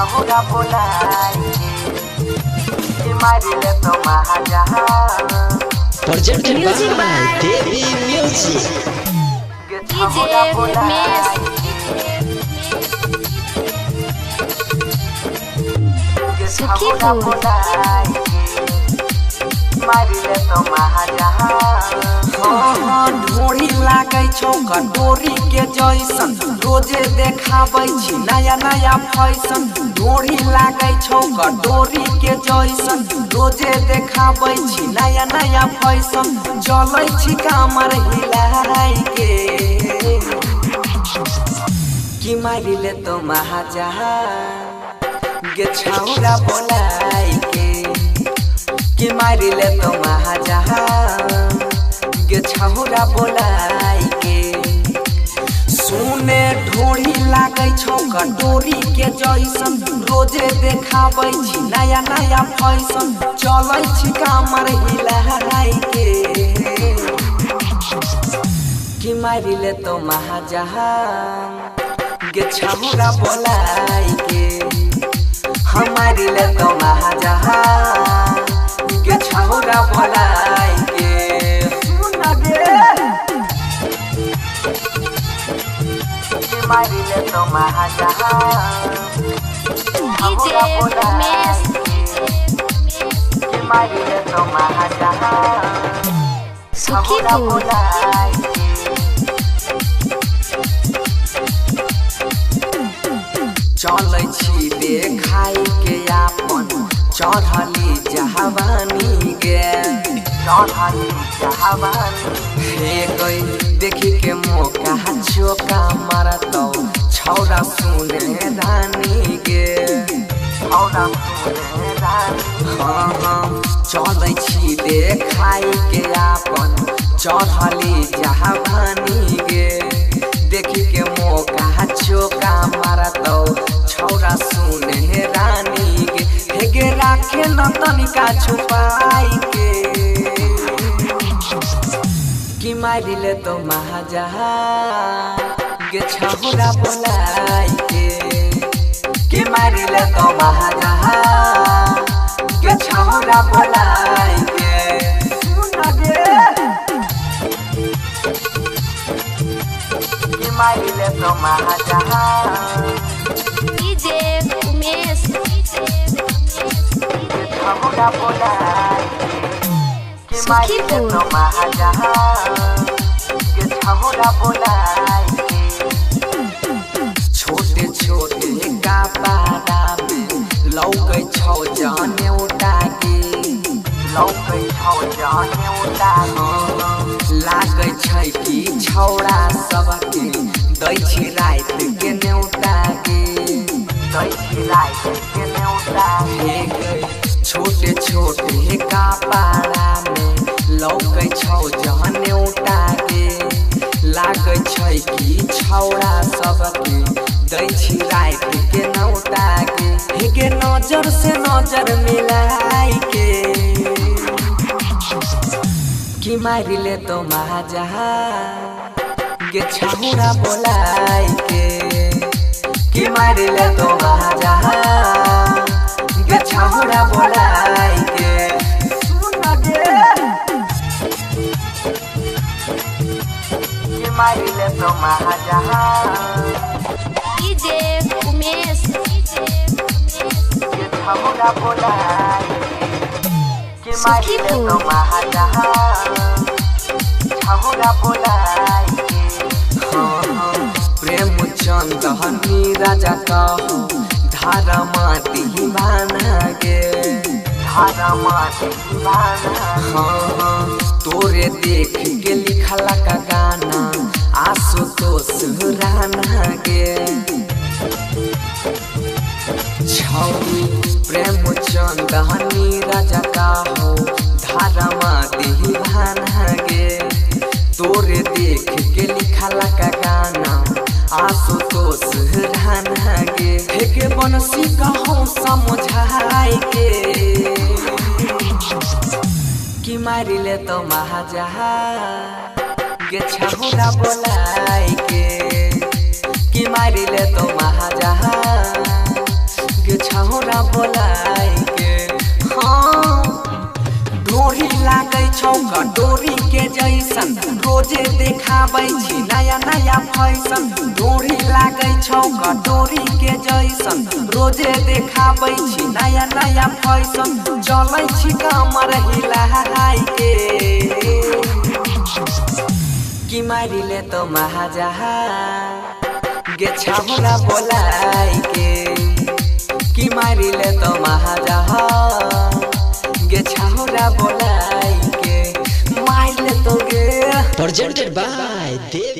छहुरा बोलाई के मारिले तो महाजहां Presented by Devi Music. के छहुरा बोलाई के छहुरा बोलाई मारिले तो महाजहां ढोरी लागे छौ कटोरी के जैसन रोजे देखाबै छी नया नया फैशन ढोरी लागे छौ कटोरी के जैसन रोजे देखाबै छी नया नया फैशन चलै छी कमर हिलाई के कि मारिले तो महाजहां गे छौरा बोलाई कि मारिले तो महाजहां गे छहुरा बोलाई के सुने ढोरी लागे छौ कटोरी के जैसन रोजे देखाबै छी नया नया फैशन चलै छी कमर हिलाई के कि मारिले तो महाजहां गे छहुरा बोलाई के हम मारिले तो महाजहां गे छहुरा बोलाई के मारिले तो महाजहां छहुरा बोलाई के मारिले तो महाजहां छहुरा बोलाई चलै छी देखाई के आपन चढ़ली जहावानी गे चढ़ली जहावानी हे गई देखी के मौका चौका मारतौ छौरा सुने रानी गे छौरा सुने रानी हाँ चलै छी देखाई के आपन चढ़ली जहावानी गे देखी के मौका चौका मारतौ छौरा सुने रानी गे हेगे राखे न तनिका छुपाई के कि मारिले तो महाजहां गे छहुरा बोलाई कि मारिले तो महाजहां गे छहुरा बोलाई के सुन गे कि मारिले तो महाजहां छहुरा बोलाई कि मारिले तो महाजहां गे छहुरा बोलाई छोटे छोटे कपड़ा में लौकै छौ जाने उठा के लौकै छौ जाने उठा लागे छै कि छौरा सबके दै छी रात के न्योता के दै छी रात के न्योता छोटे छोटे कपड़ा में लौकै छौ जाने उठा के लागे छै कि छौरा सबके दै छी रात के न्योता के हेगे नजर से नजर मिलाई के कि मारिले तो महाजहां गे छहुरा बोलाई कि मारिले तो महाजहां गे छहुरा बोलाई के सुन गे कि मारिले तो महाजहां गे छहुरा बोलाई कि मारिले तो महाजहां छहुरा बोलाई प्रेम चंदनी राजा कहो धारा माती दीवाना गे धारा माती दीवाना तोरे देख के लिखला का गाना आशुतोष राना गे छौरी प्रेम चंदनी राजा कहो धारा माती दीवाना गे तोरे देख के लिखला का गाना आशुतोष राना गे हेगे बनसी कहो समझाई के कि मारिले तो महाजहां गे छहुरा बोलाई कि मारिले तो महाजहां गे छौरा बोलाई के डोरी लागे छौ कटोरी के जैसन रोजे देखाबै छी नया नया फैशन डोरी लागे छौ कटोरी के जैसन रोजे देखाबै छी नया नया फैशन चलै छी कमर हिलाई के कि मारी ले तो महाजहा गे छौरा बोलाई के कि मारी ले तो महाजहा गे छौरा बोलाई के मार ले तो गे presented by Devi